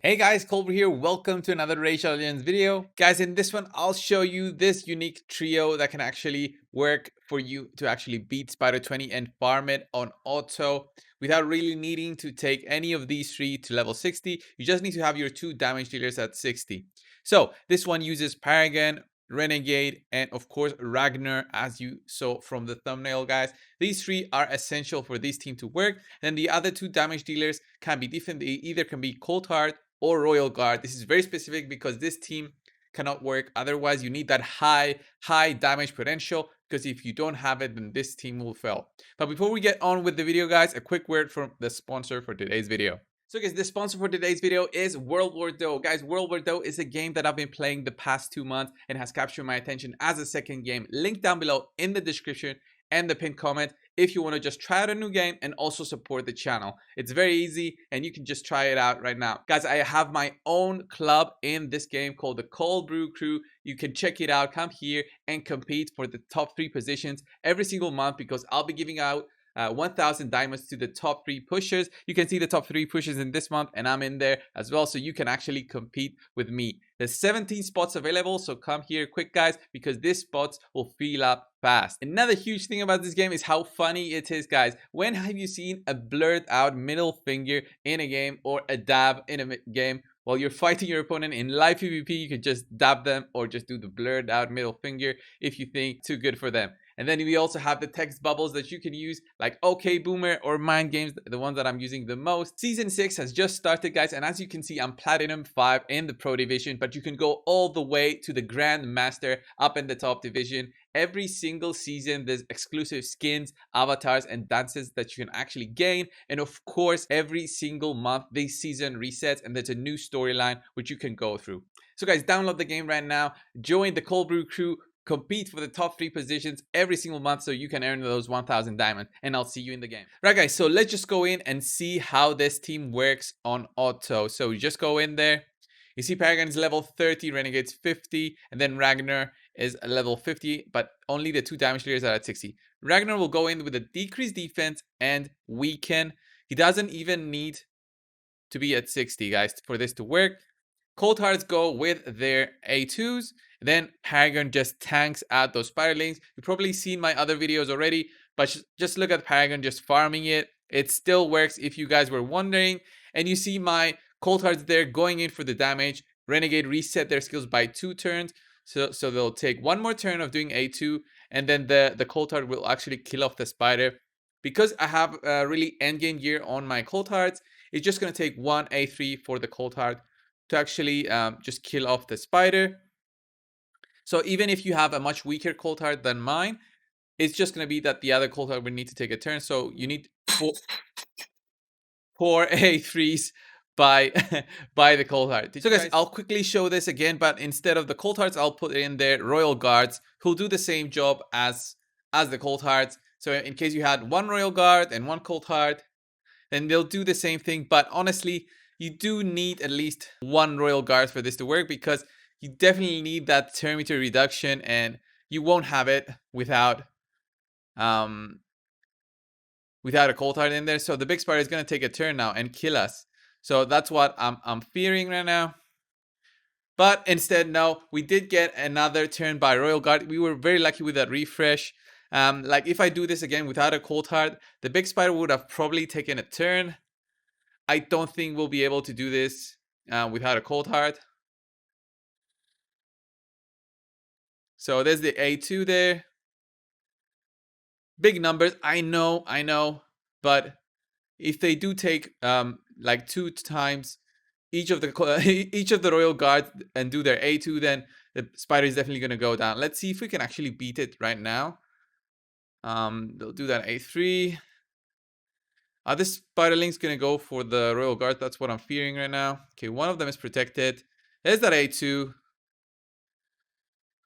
Hey guys, Colbert here. Welcome to another Racial Aliens video. Guys, in this one, I'll show you this unique trio that can actually work for you to actually beat Spider 20 and farm it on auto without really needing to take any of these three to level 60. You just need to have your two damage dealers at 60. So this one uses Paragon, Renegade, and of course Ragnar, as you saw from the thumbnail, guys. These three are essential for this team to work. Then the other two damage dealers can be different. They either can be Cold Heart or Royal Guard. This is very specific because this team cannot work. Otherwise, you need that high damage potential, because if you don't have it, then this team will fail. But before we get on with the video, guys, a quick word from the sponsor for today's video. So guys, the sponsor for today's video is World War Dough. Guys, World War Dough is a game that I've been playing the past 2 months and has captured my attention as a second game. Link down below in the description and the pinned comment if you want to just try out a new game and also support the channel. It's very easy and you can just try it out right now. Guys, I have my own club in this game called the Cold Brew Crew. You can check it out. Come here and compete for the top 3 positions every single month, because I'll be giving out 1,000 diamonds to the top 3 pushers. You can see the top 3 pushers in this month, and I'm in there as well, so you can actually compete with me. There's 17 spots available, so come here quick, guys, because these spots will fill up fast. Another huge thing about this game is how funny it is, guys. When have you seen a blurred out middle finger in a game, or a dab in a game? While you're fighting your opponent in live PvP, you can just dab them or just do the blurred out middle finger if you think too good for them. And then we also have the text bubbles that you can use, like OK Boomer or Mind Games, the ones that I'm using the most. Season 6 has just started, guys, and as you can see, I'm Platinum 5 in the Pro Division, but you can go all the way to the Grand Master up in the top division. Every single season, there's exclusive skins, avatars, and dances that you can actually gain. And of course, every single month, this season resets, and there's a new storyline which you can go through. So guys, download the game right now. Join the Cold Brew Crew. Compete for the top 3 positions every single month so you can earn those 1,000 diamonds, and I'll see you in the game. Right guys, so let's just go in and see how this team works on auto. So you just go in there. You see Paragon is level 30, Renegade's 50, and then Ragnar is level 50, but only the 2 damage dealers are at 60. Ragnar will go in with a decreased defense and weaken. He doesn't even need to be at 60, guys, for this to work. Cold Hearts go with their A2s. Then Paragon just tanks out those Spiderlings. You've probably seen my other videos already, but just look at Paragon just farming it. It still works if you guys were wondering. And you see my Cold Hearts there going in for the damage. Renegade reset their skills by 2 turns. So they'll take 1 more turn of doing A2. And then the Cold Heart will actually kill off the Spider. Because I have really endgame gear on my Cold Hearts, it's just going to take 1 A3 for the Cold Heart to actually just kill off the Spider. So even if you have a much weaker Cold Heart than mine, it's just going to be that the other Cold Heart will need to take a turn. So you need 4 A3s by by the Cold Heart. So guys, I'll quickly show this again, but instead of the Cold Hearts, I'll put in there Royal Guards, who'll do the same job as the Cold Hearts. So in case you had 1 Royal Guard and 1 Cold Heart, then they'll do the same thing. But honestly, you do need at least 1 Royal Guard for this to work, because you definitely need that thermometer reduction, and you won't have it without a Cold Heart in there. So the big Spider is going to take a turn now and kill us. So that's what I'm fearing right now. But instead, no, we did get another turn by Royal Guard. We were very lucky with that refresh. Like if I do this again without a Cold Heart, the big Spider would have probably taken a turn. I don't think we'll be able to do this without a Cold Heart. So there's the A2 there. Big numbers, I know. But if they do take like 2 times each of the Royal Guards and do their A2, then the Spider is definitely going to go down. Let's see if we can actually beat it right now. They'll do that A3. This Spiderling's going to go for the Royal Guard. That's what I'm fearing right now. Okay, one of them is protected. There's that A2.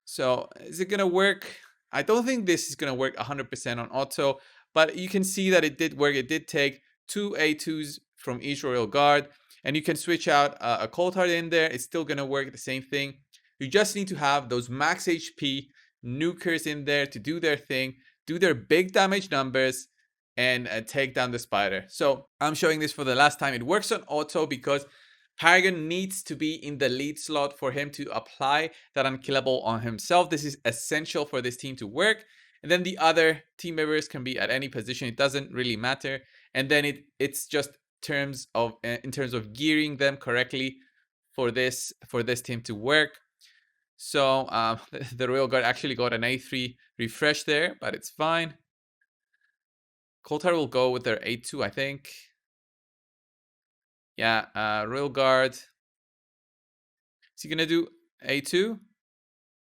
So is it going to work? I don't think this is going to work 100% on auto, but you can see that it did work. It did take 2 A2s from each Royal Guard, and you can switch out a Cold Heart in there. It's still going to work the same thing. You just need to have those max HP nukers in there to do their thing, do their big damage numbers, and take down the Spider. So I'm showing this for the last time. It works on auto because Paragon needs to be in the lead slot for him to apply that unkillable on himself. This is essential for this team to work. And then the other team members can be at any position. It doesn't really matter. And then it's just terms of in terms of gearing them correctly for this team to work. So the Royal Guard actually got an A3 refresh there, but it's fine. Cold Heart will go with their A2, I think. Yeah, Royal Guard. Is he gonna do A2?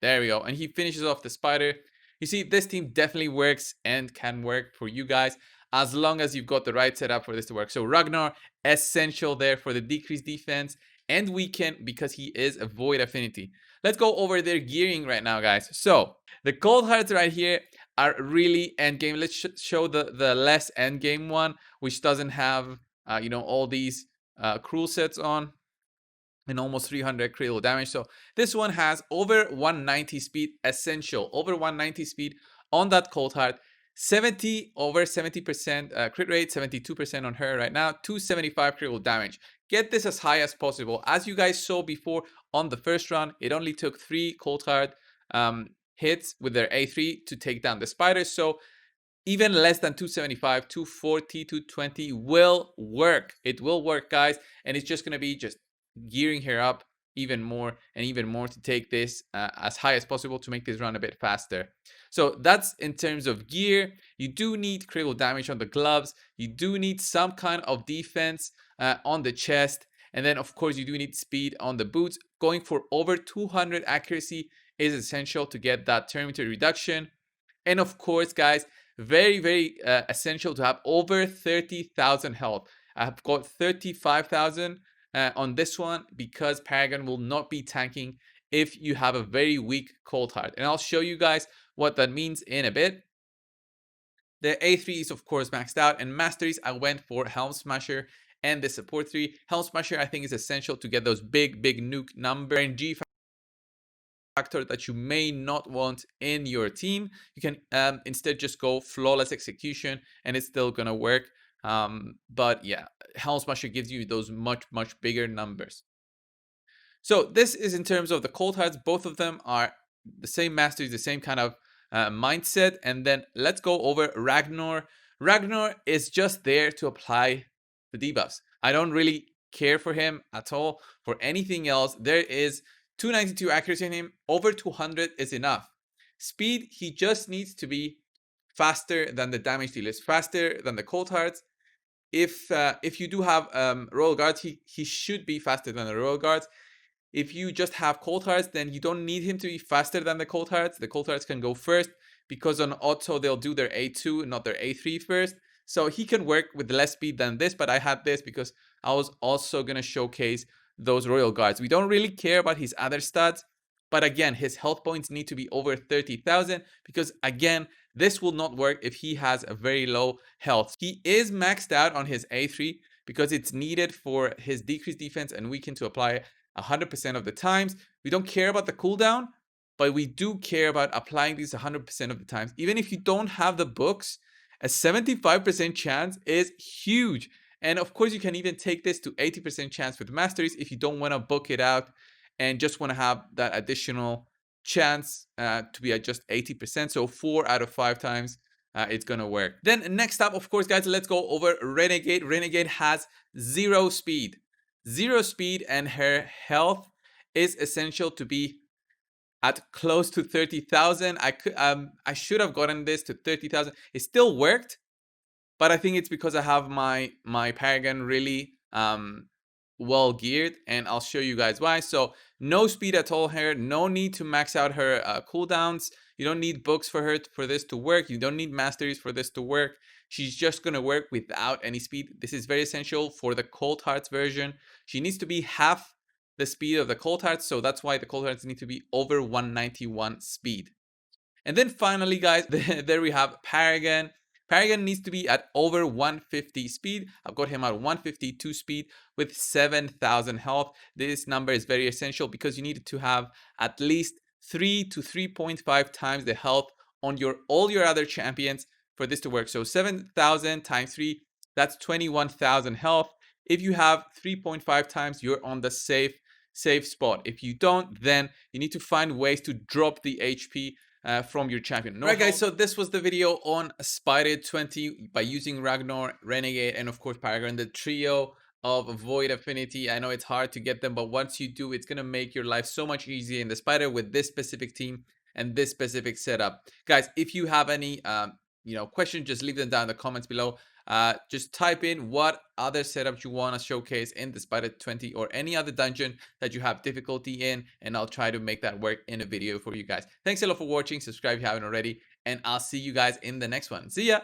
There we go. And he finishes off the spider. You see, this team definitely works and can work for you guys as long as you've got the right setup for this to work. So Ragnar, essential there for the decreased defense and weaken because he is a void affinity. Let's go over their gearing right now, guys. So the cold hearts right here are really endgame. Let's show the less endgame one, which doesn't have, all these cruel sets on. And almost 300 critical damage. So this one has over 190 speed, essential, over 190 speed on that cold heart. Over 70% crit rate, 72% on her right now, 275 critical damage. Get this as high as possible. As you guys saw before on the first run, it only took 3 cold heart hits with their A3 to take down the spiders. So even less than 275, 240, 220 will work. It will work, guys. And it's just going to be just gearing her up even more and even more to take this as high as possible to make this run a bit faster. So that's in terms of gear. You do need critical damage on the gloves. You do need some kind of defense on the chest. And then, of course, you do need speed on the boots. Going for over 200 accuracy is essential to get that terminator reduction. And of course, guys, very, very essential to have over 30,000 health. I've got 35,000 on this one because Paragon will not be tanking if you have a very weak cold heart. And I'll show you guys what that means in a bit. The A3 is of course maxed out, and masteries I went for Helm Smasher and the support 3. Helm Smasher I think is essential to get those big nuke number and G factor that you may not want in your team. You can instead just go flawless execution and it's still gonna work. But yeah, Helm Smasher gives you those much bigger numbers. So this is in terms of the cold hearts. Both of them are the same masters, the same kind of mindset. And then let's go over Ragnar. Ragnar is just there to apply the debuffs. I don't really care for him at all for anything else. There is 292 accuracy in him. Over 200 is enough. Speed, he just needs to be faster than the damage dealers, faster than the cold hearts. If you do have royal guards, he should be faster than the royal guards. If you just have cold hearts, then you don't need him to be faster than the cold hearts. The cold hearts can go first because on auto they'll do their A2, not their A3 first. So he can work with less speed than this, but I had this because I was also going to showcase those royal guards. We don't really care about his other stats, but again, his health points need to be over 30,000 because again, this will not work if he has a very low health. He is maxed out on his A3 because it's needed for his decreased defense and weaken to apply 100% of the times. We don't care about the cooldown, but we do care about applying these 100% of the times. Even if you don't have the books, a 75% chance is huge. And of course, you can even take this to 80% chance with masteries if you don't want to book it out and just want to have that additional chance to be at just 80%. So 4 out of 5 times it's gonna work. Then next up, of course, guys, let's go over Renegade. Renegade has 0 speed. 0 speed, and her health is essential to be at close to 30,000. I should have gotten this to 30,000. It still worked, but I think it's because I have my Paragon really well geared, and I'll show you guys why. So no speed at all here. No need to max out her cooldowns. You don't need books for her for this to work. You don't need masteries for this to work. She's just gonna work without any speed. This is very essential for the Cold Hearts version. She needs to be half the speed of the Cold Hearts, so that's why the Cold Hearts need to be over 191 speed. And then finally, guys, there we have Paragon. Paragon needs to be at over 150 speed. I've got him at 152 speed with 7,000 health. This number is very essential because you need to have at least 3 to 3.5 times the health on all your other champions for this to work. So 7,000 times 3, that's 21,000 health. If you have 3.5 times, you're on the safe spot. If you don't, then you need to find ways to drop the HP from your champion. Right, guys, so this was the video on Spider 20 by using Ragnar, Renegade, and of course Paragon, the trio of Void Affinity. I know it's hard to get them, but once you do, it's going to make your life so much easier in the Spider with this specific team and this specific setup. Guys, if you have any questions, just leave them down in the comments below. Just type in what other setups you want to showcase in the Spider 20 or any other dungeon that you have difficulty in, and I'll try to make that work in a video for you guys. Thanks a lot for watching. Subscribe if you haven't already, and I'll see you guys in the next one. See ya!